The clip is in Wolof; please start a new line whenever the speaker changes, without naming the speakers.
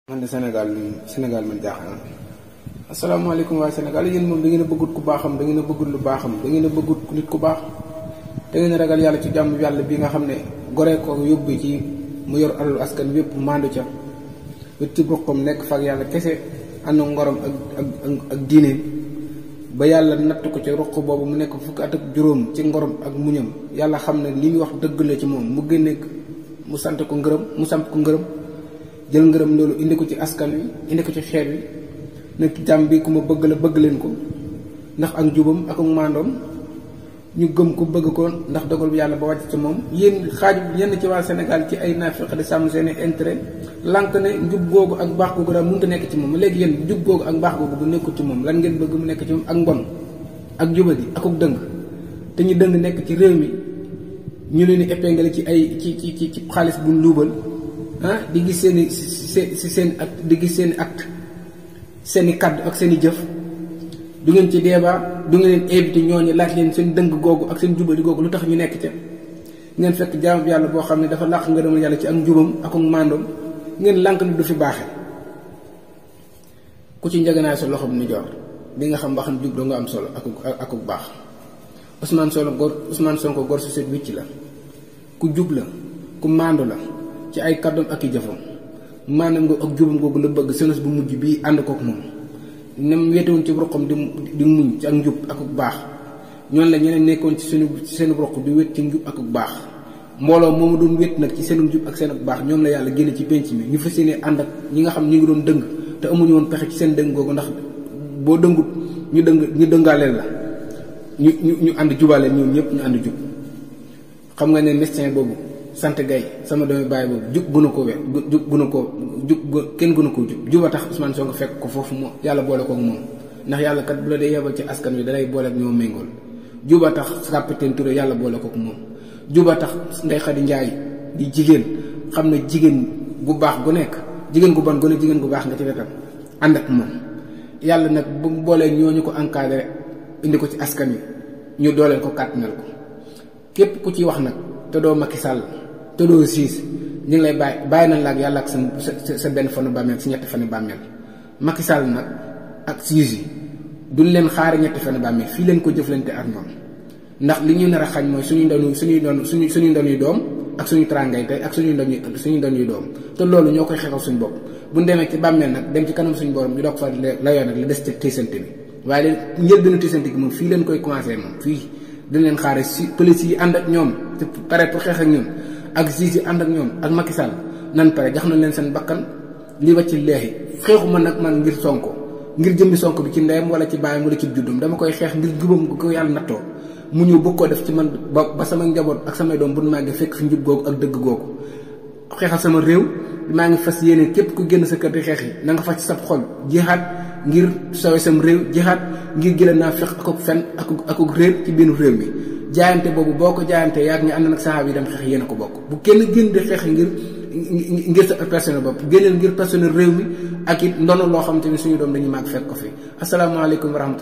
man de Sénégal man jaaxal na asalaamaaleykum waa Sénégal yéen moom da ngeen a bëggut ku baaxam da ngeen a bëggut lu baaxam da ngeen a bëggut nit ku baax da ngeen a ragal yàlla ci jàmm yàlla bi nga xam ne goree ko yóbbu ci mu yor alalu askan wépp maandu ca wét ci boppam nekk fak yàlla kese ànd ngorom ak diine ba yàlla natt ko ca ruq boobu mu nekk fukki at ak juróom ci ngorom ak muñam yàlla xam ne li muy wax dëgg la ci moom mu génne mu sant ko ngërëm mu samp ko ngërëm jël ngërëm loolu indi ko ci askan wi indi ko ci xeet wi nekk jàmm bi ku ma bëgg la bëgg leen ko ndax ak njubam ak maandoom ñu gëm ko bëgg ko ndax dogal bi yàlla ba wàcc ci moom yéen xaaju yenn ci waa Sénégal ci ay naafeq di sàmm seen intérêt lank ne njub googu ak baax googu daal mënut a nekk ci moom léegi yéen njub googu ak baax googu bu nekkul ci moom lan ngeen bëgg mu nekk ci moom ak mbon ak jubadi akuk dëng te ñu dëng nekk ci réew mi ñu leen di épinglé ci ay ci xaalis bu luubal di gis seen di gis seen acte seen i kaddu ak seen i jëf du ngeen ci débat du ngeen leen invité ñooñu laaj leen seen dëng googu ak seen jubali googu lu tax ñu nekk ca ngeen fekk jaam bi yàlla boo xam ne dafa làq ngërëmal yàlla ci ak njubam ak maandoom ngeen lànk ni du fi baaxee ku ci njëganaay sa loxo bu ni joor di nga xam ba xam jub doo nga am solo ak baax Ousmane Sonko gor su set wicc la ku jub la ku maandu la ci ay kàddoom ak i jëfam maanaam nga ak jubam googu la bëgg sënës bu mujj bii ànd kook moom nem wetewoon ci roqam di muñ ci ak njub ak baax ñoon la ñeneen nekkoon ci seen roq di wét ci njub ak baax mbooloo moomu doon wét nag ci seen njub ak seen baax ñoom la yàlla génne ci penc mi ñu fas yéene ànd ak ñi nga xam ñu ngi doon dëng te amuñu woon pexe ci seen dëng googu ndax boo dëngut ñu dëngaaleel la ñu ànd jubaleel ñoom ñëpp ñu ànd jub xam nga ne mestin boobu sant gay sama doomi bàyyi boobu jub gënu ko kenn gënu koo jub a tax Ousmane Sonko fekk ko foofu moo yàlla boole kook moom ndax yàlla kat bu la dee yebal ci askan wi dalay boole ak ñoo méngool juba tax capitaine Touré yàlla boole kook moom juba tax Ndeye Khady Ndiaye di jigéen xam ne jigéen gu baax gu nekk jigéen gu bon gu ne jigéen gu baax nga ci wetam ànd ak moom yàlla nag bu boolee ñooñu ko encadré indi ko ci askan wi ñu dooleel ko kàttanal ko képp ku ci wax nag te doo Macky Sall te doo siis ñu ngi lay bàyyi nañ la ak yàlla ak sa benn fanu bàmmeel si ñetti fanu bàmmeel Macky Sall nag ak siis yi duñ leen xaari ñetti fanu bàmmeel fii leen ko jëflante ak ñoom ndax li ñuy nar a xañ mooy suñuy ndonuy doom ak suñu trangay tey ak suñuy ndonuy doom te loolu ñoo koy xeexal suñu bopp buñ demee ci bàmmeel nag dem ci kanam suñu borom ñu doog fa la yoon nag li des ci tiisante bi waaye njëlbéenu tiisante gi moom fii leen koy commencé moom fii dañ leen xaare si police yi ànd ak ñoom te pare pour xeex ak ñoom ak juge yi ànd ak ñoom ak Macky Sall nan pare jox nañ leen seen bakkan li wàcci leexi xeexu ma nag man ngir Sonko ngir jëmmi Sonko bi ci ndeyam wala ci bàyyam wala ci juddum dama koy xeex ngir jubam ko yàlla nattoo mu ñëw bëgg koo def ci man ba sama njaboot ak samay doom bu nu màggee fekk fi njub googu ak dëgg googu xeexal sama réew maa ngi fas yéene képp ku génn sa kër di xeex yi na nga fas ci sab xol jihaat ngir sawe sam réew jihaat ngir jële naa fex akuk fen akuk réer ci biir réew mi jaayante boobu boo ko jaayante yaag ñu ànd nag saxaab yi dem xeex yéen a ko bokk bu kenn génn di xeex ngir sa personnel bopp génneel ngir personnel réew mi ak it ndono loo xamante ni suñu doom dañuy màgg fekk ko fi asalaamaaleykum wa rahmatulah